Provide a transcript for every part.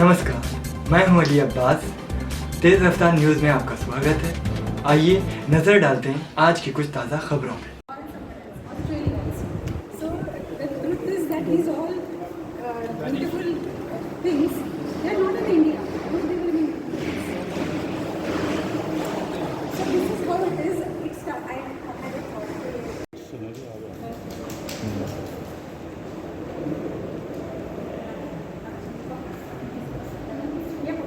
नमस्कार, मैं हूं अली अब्बास। तेज़ रफ्तार न्यूज़ में आपका स्वागत है। आइए नज़र डालते हैं आज की कुछ ताज़ा खबरों पे। Australia also. So the truth is that these all beautiful things, they are not in India. Those they were in India. So this is how it is. It's I had a thought. Yeah.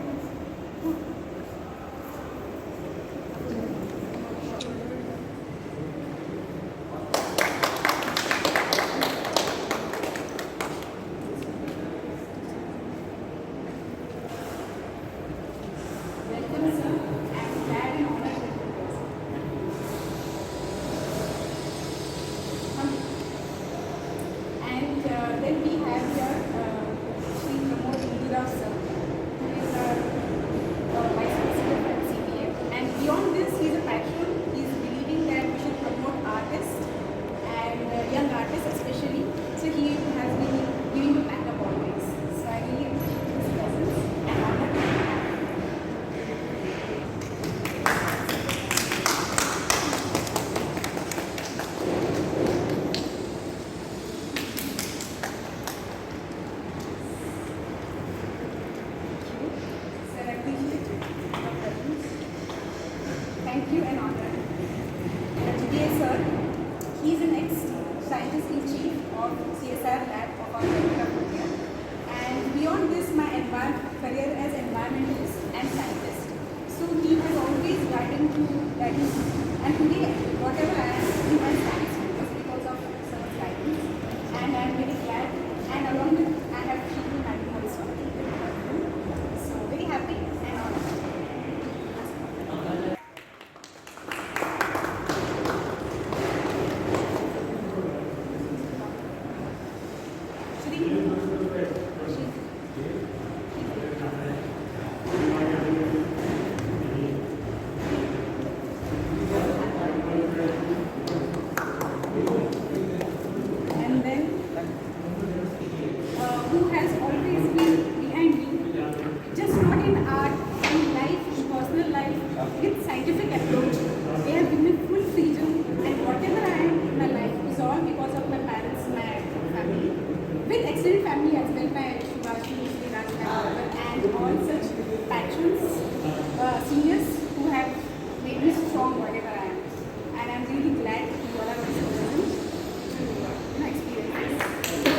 Welcome, sir. I'm glad and honored that you're here. And then we have here Sri Pramod Indira sir, who is our Vice President at CPF. And beyond this, he's a patron. He's believing that we should promote artists and young artists especially. So he has been giving me backup always. So I really appreciate his presence and honor to have him. Sir, I appreciate your presence. Thank you and honor. Today, sir, he is an ex-scientist in chief of CSR lab of our Government of India. And beyond this, my career as environmentalist and scientist. So he has always guided me. And today, whatever I am, he has thanks because of sir's guidance. And I am very glad. And along with, I have Shri Madam also. So very happy and honored. And then who has always been behind me, just not in art, in life, in personal life, with scientific approach. They have given me full freedom, and whatever I am in my life is all because of my parents, my family, with extended family as well, my Subhashi, Sri Raj, and all such patrons, seniors who have made me strong whatever I am. And I'm really glad you all are also present to experience this.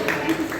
Thank you, sir.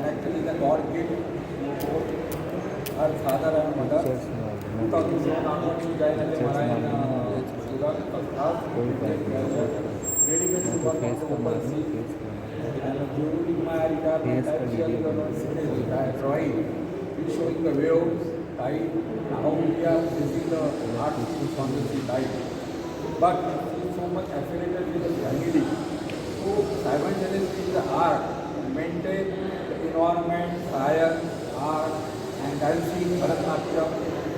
Actually, the God gave our father and mother 2007 onwards to join as a Marayan dedicated to work on the open sea. And during my retirement, I actually drawing, showing the waves, tide, and how we are facing the art on the sea tide. But so much affiliated with the family. So simultaneously the art, maintain the environment, science, art, and dancing, Bharatanatyam,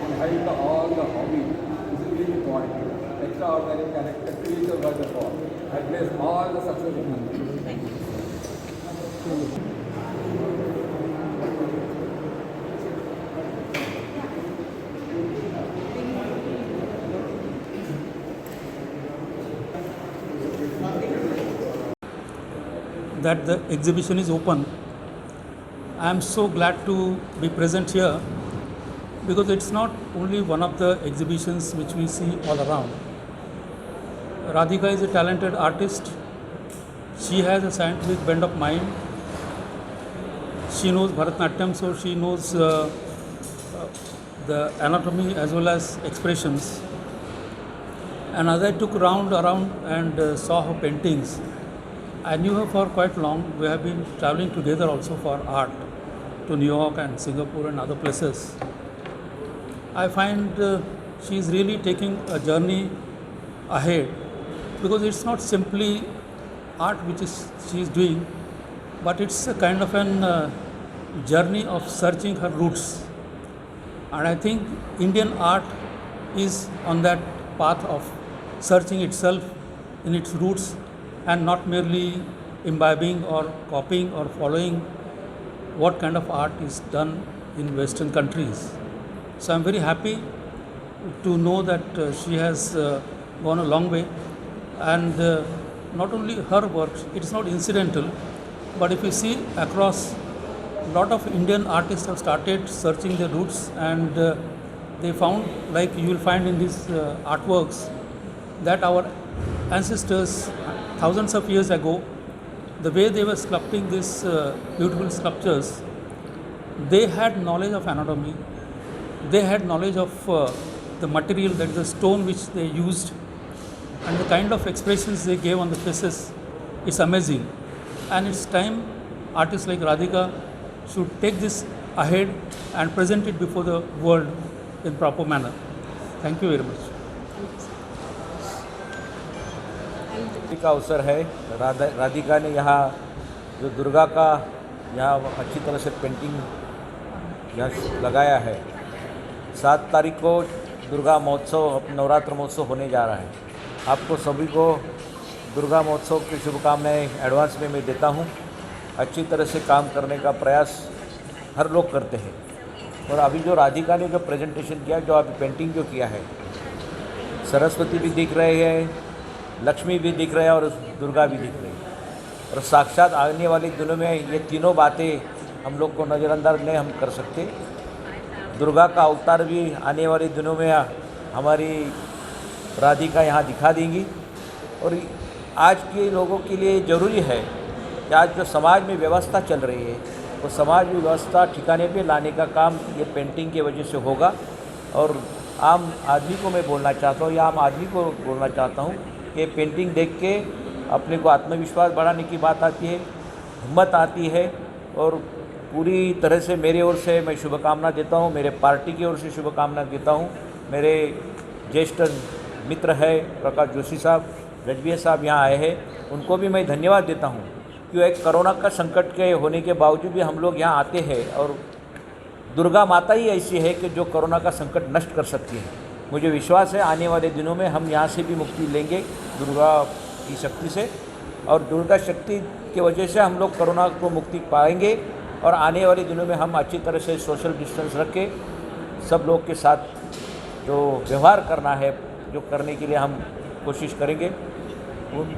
and having all the hobby is really important. Extraordinary character, creator was the God. I bless all the success of my life. Thank you. That the exhibition is open. I am so glad to be present here because it's not only one of the exhibitions which we see all around. Radhika is a talented artist. She has a scientific bent of mind she knows Bharatanatyam, so she knows the anatomy as well as expressions. And as I took around and saw her paintings, I knew her for quite long. We have been traveling together also for art to New York and Singapore and other places. I find she is really taking a journey ahead, because it's not simply art which she is doing, but it's a kind of an journey of searching her roots. And I think Indian art is on that path of searching itself in its roots, and not merely imbibing or copying or following what kind of art is done in Western countries. So I'm very happy to know that she has gone a long way, and not only her work, it is not incidental, but if you see across, a lot of Indian artists have started searching their roots, and they found, like you will find in these artworks, that our ancestors thousands of years ago, the way they were sculpting these beautiful sculptures, they had knowledge of anatomy, they had knowledge of the material, that is the stone which they used, and the kind of expressions they gave on the faces. It's amazing. And it's time artists like Radhika should take this ahead and present it before the world in proper manner. Thank you very much. का अवसर है। राधिका ने यहाँ जो दुर्गा का यहाँ अच्छी तरह से पेंटिंग यहाँ लगाया है। 7 तारीख को दुर्गा महोत्सव, नवरात्र महोत्सव होने जा रहा है। आपको सभी को दुर्गा महोत्सव की शुभकामनाएं एडवांस में मैं देता हूँ। अच्छी तरह से काम करने का प्रयास हर लोग करते हैं, और अभी जो राधिका ने जो प्रेजेंटेशन किया, जो अभी पेंटिंग जो किया है, सरस्वती भी दिख रहे हैं, लक्ष्मी भी दिख रहे हैं और दुर्गा भी दिख रही है। और साक्षात आने वाले दिनों में ये तीनों बातें हम लोग को नज़रअंदाज नहीं हम कर सकते। दुर्गा का अवतार भी आने वाले दिनों में हमारी राधिका यहाँ दिखा देंगी। और आज के लोगों के लिए ज़रूरी है कि आज जो समाज में व्यवस्था चल रही है, वो समाज में व्यवस्था ठिकाने पे लाने का काम ये पेंटिंग की वजह से होगा। और आम आदमी को मैं बोलना चाहता हूँ, या आम आदमी को बोलना चाहता हूँ कि पेंटिंग देख के अपने को आत्मविश्वास बढ़ाने की बात आती है, हिम्मत आती है। और पूरी तरह से मेरी ओर से मैं शुभकामना देता हूँ, मेरे पार्टी की ओर से शुभकामना देता हूँ। मेरे ज्येष्ठ मित्र है प्रकाश जोशी साहब, रजवीर साहब यहाँ आए हैं, उनको भी मैं धन्यवाद देता हूँ कि एक कोरोना का संकट के होने के बावजूद भी हम लोग यहाँ आते हैं। और दुर्गा माता ही ऐसी है कि जो कोरोना का संकट नष्ट कर सकती है। मुझे विश्वास है आने वाले दिनों में हम यहाँ से भी मुक्ति लेंगे दुर्गा की शक्ति से, और दुर्गा शक्ति की वजह से हम लोग कोरोना को मुक्ति पाएंगे। और आने वाले दिनों में हम अच्छी तरह से सोशल डिस्टेंस रख के सब लोग के साथ जो व्यवहार करना है, जो करने के लिए हम कोशिश करेंगे।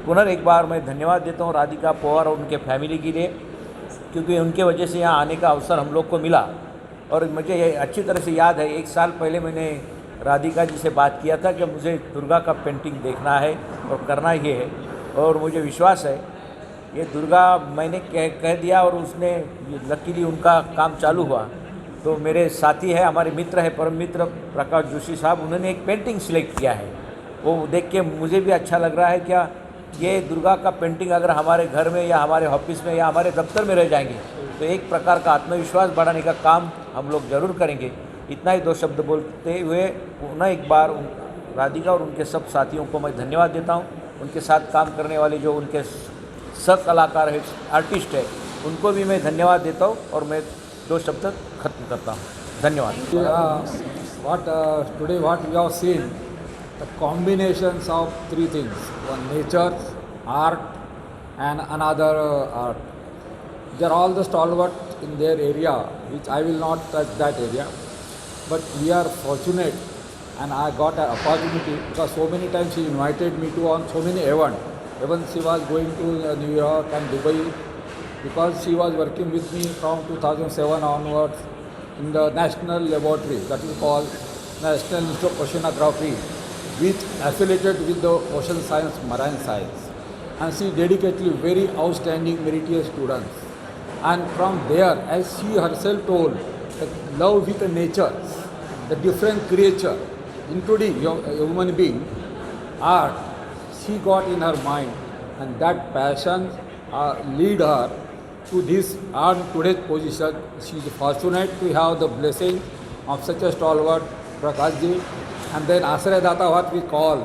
पुनः एक बार मैं धन्यवाद देता हूँ राधिका पवार और उनके फैमिली के लिए, क्योंकि उनके वजह से यहाँ आने का अवसर हम लोग को मिला। और मुझे ये अच्छी तरह से याद है, 1 साल पहले मैंने राधिका जी से बात किया था कि मुझे दुर्गा का पेंटिंग देखना है और करना ही है। और मुझे विश्वास है ये दुर्गा मैंने कह दिया और उसने लकीली उनका काम चालू हुआ। तो मेरे साथी है, हमारे मित्र है, परम मित्र प्रकाश जोशी साहब, उन्होंने एक पेंटिंग सिलेक्ट किया है। वो देख के मुझे भी अच्छा लग रहा है, क्या ये दुर्गा का पेंटिंग अगर हमारे घर में या हमारे ऑफिस में या हमारे दफ्तर में रह जाएंगे तो एक प्रकार का आत्मविश्वास बढ़ाने का काम हम लोग ज़रूर करेंगे। इतना ही 2 शब्द बोलते हुए पुनः एक बार राधिका और उनके सब साथियों को मैं धन्यवाद देता हूँ। उनके साथ काम करने वाले जो उनके सह कलाकार है, आर्टिस्ट है, उनको भी मैं धन्यवाद देता हूँ। और मैं 2 शब्द खत्म करता हूँ। धन्यवाद। Today what we have seen, the combinations of 3 things: one nature, art, and another art. They are all the stalwart in their area, which I will not touch that area. But we are fortunate, and I got an opportunity because so many times she invited me to on so many events. Even she was going to New York and Dubai, because she was working with me from 2007 onwards in the National Laboratory, that is called National Institute of Oceanography, which affiliated with the ocean science, marine science. And she dedicatedly very outstanding meritorious students. And from there, as she herself told, that love with the nature, the different creature, including a human being, art, she got in her mind, and that passion lead her to this and today's position. She is fortunate to have the blessing of such a stalwart Prakash ji, and then आश्रयदाता what we call,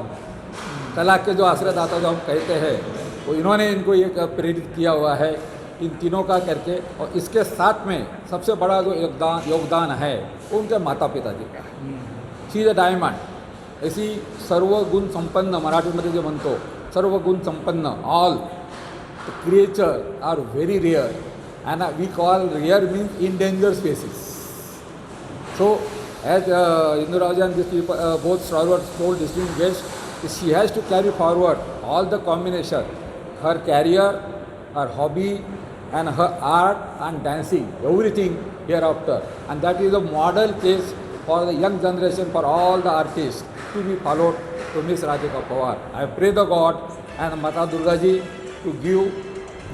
कला के जो आश्रयदाता जो हम कहते हैं, वो इन्होंने इनको ये प्रेरित किया हुआ है इन तीनों का करके। और इसके साथ में सबसे बड़ा जो योगदान है वो उनके माता पिता जी का है। शी इज अ डायमंड, ऐसी सर्वगुण संपन्न, मराठीमध्ये जे म्हणतो सर्वगुण संपन्न, all creature are very rare, and we call rare means in danger species. So as Induraji and these people, both stalwarts told distinguished guests, she has to carry forward all the combination, her career, her hobby, and her art and dancing, everything hereafter. And that is a model case for the young generation, for all the artists to be followed to Miss Radhika Pawar. I pray the God and Mata Durga Ji to give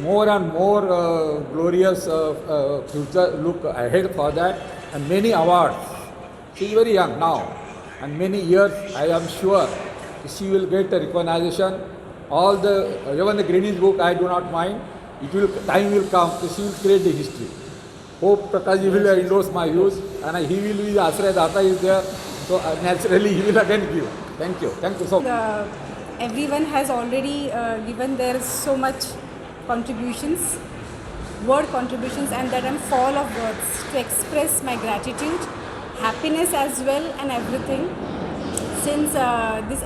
more and more glorious future look ahead for that, and many awards. She is very young now, and many years I am sure she will get a recognition. All the even the Greenwich book I do not mind. It will, time will come, so she will create the history. Hope Prakash will endorse my views, and he will be Asray Data is there, so naturally he will again give. Thank you so much. Everyone has already given their so much contributions, word contributions, and that I'm full of words to express my gratitude, happiness as well, and everything. Since this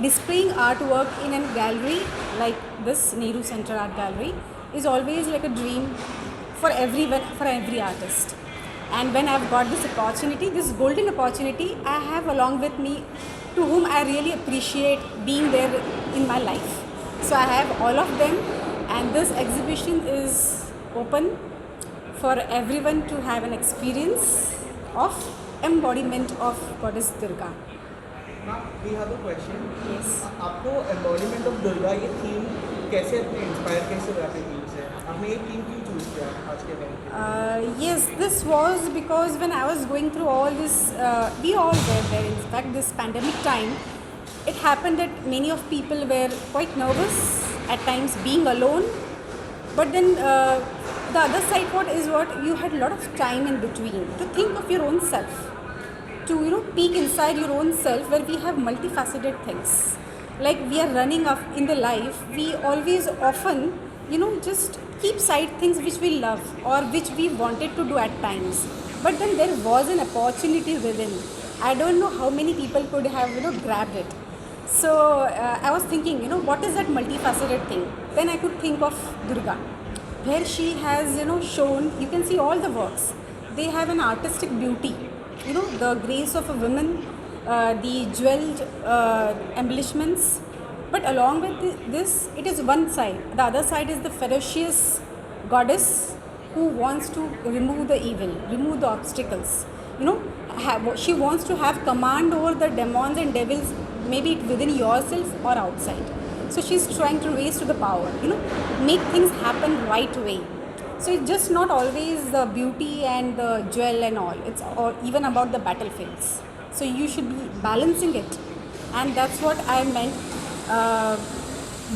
displaying artwork in a gallery like this Nehru Center Art Gallery is always like a dream for everyone, for every artist. And when I've got this opportunity, this golden opportunity, I have along with me to whom I really appreciate being there in my life. So I have all of them, and this exhibition is open for everyone to have an experience of embodiment of Goddess Durga. Ma'am, we have a question. Yes. आपको embodiment of Durga ये theme कैसे inspire कैसे हुआ आपके theme से? आपने ये theme क्यों चूज किया आज के दिन? Yes, this was because when I was going through all this, we all were there. In fact, this pandemic time, it happened that many of people were quite nervous at times, being alone. But then the other side, what you had a lot of time in between to think of your own self, to peek inside your own self, where we have multifaceted things. Like we are running up in the life, we always often just keep side things which we love or which we wanted to do at times. But then there was an opportunity within. I don't know how many people could have grabbed it. So I was thinking, what is that multifaceted thing? Then I could think of Durga, where she has shown. You can see all the works. They have an artistic beauty. The grace of a woman, the jeweled embellishments. But along with this, it is one side. The other side is the ferocious goddess who wants to remove the evil, remove the obstacles. She wants to have command over the demons and devils, maybe within yourself or outside. So she's trying to raise to the power, make things happen right way. So it's just not always the beauty and the jewel and all. It's all, even about the battlefields. So you should be balancing it. And that's what I meant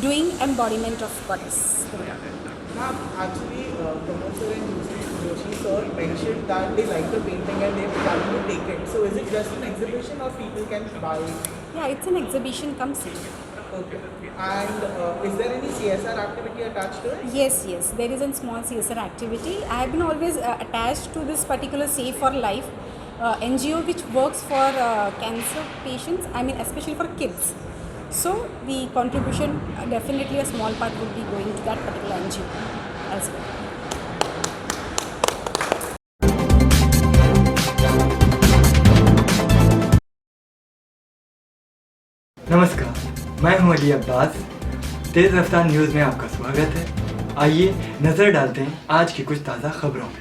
doing embodiment of Goddess Durga. Ma'am, actually, Pramod sir and Joshi sir mentioned that they like the painting and they plan to take it. So is it just an exhibition or people can buy it? Yeah, it's an exhibition, come see. Okay. And is there any CSR activity attached to it? Yes, there is a small CSR activity. I have been always attached to this particular Save for Life NGO which works for cancer patients, especially for kids. So the contribution, definitely a small part would be going to that particular NGO as well. नमस्कार, मैं हूं अली अब्बास। तेज़ रफ्तार news में आपका स्वागत है। आइए नज़र डालते हैं आज की कुछ ताज़ा खबरों में।